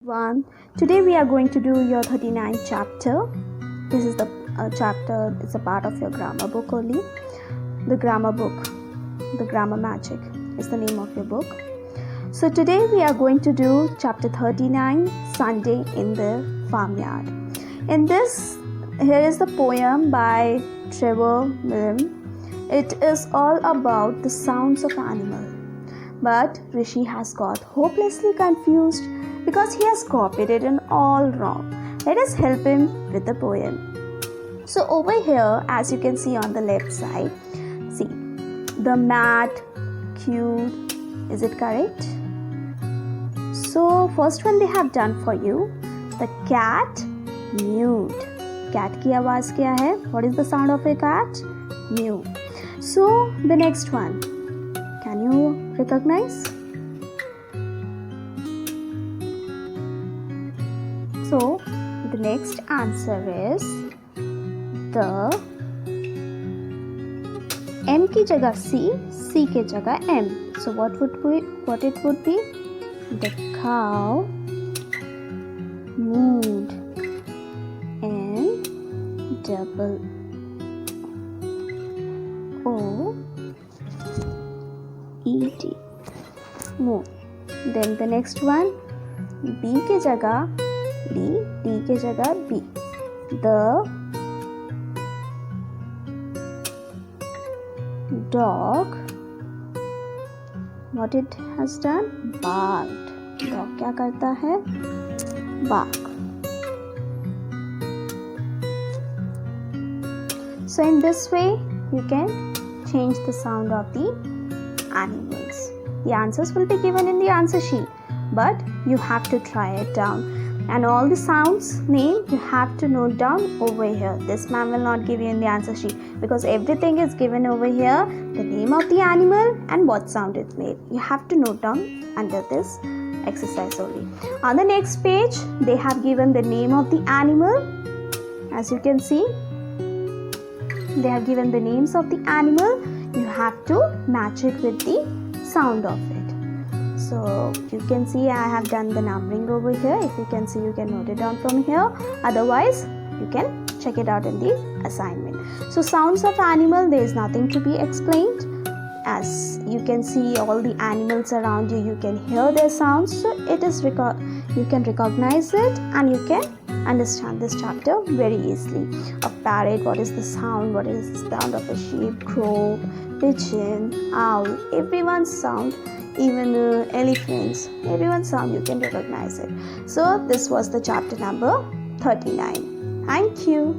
One. Today we are going to do your 39th chapter. This is the chapter, it's a part of your grammar book only. The grammar book, the grammar magic is the name of your book. So today we are going to do chapter 39, Sunday in the Farmyard. In this, here is the poem by Trevor Milne. It is all about the sounds of animal. But Rishi has got hopelessly confused because he has copied it in all wrong. Let us help him with the poem. So over here, as you can see on the left side, see the mat, cute, is it correct? So first one they have done for you, the cat mewed. Cat की आवाज़ क्या है? What is the sound of a cat? Mew. So the next one, can you recognize? So the next answer is the M की जगह C की जगह M. So what it would be? The cow mooed. N double O E D. Moo. Then the next one, B की जगह D की जगह B. The dog, what it has done? Barked. Dog क्या करता है? Bark. So in this way, you can change the sound of the animals. The answers will be given in the answer sheet, but you have to try it down. And all the sounds name you have to note down over here. This ma'am will not give you in the answer sheet because everything is given over here. The name of the animal and what sound it made. You have to note down under this exercise only. On the next page, they have given the name of the animal. As you can see, they have given the names of the animal. You have to match it with the sound of it. So you can see I have done the numbering over here. If you can see, you can note it down from here. Otherwise, you can check it out in the assignment. So sounds of animal, there is nothing to be explained. As you can see all the animals around you, you can hear their sounds. So it is you can recognize it and you can understand this chapter very easily. A parrot, what is the sound? What is the sound of a sheep, crow, pigeon, owl? Everyone's sound. Even elephants, everyone's sound you can recognize it. So this was the chapter number 39. Thank you.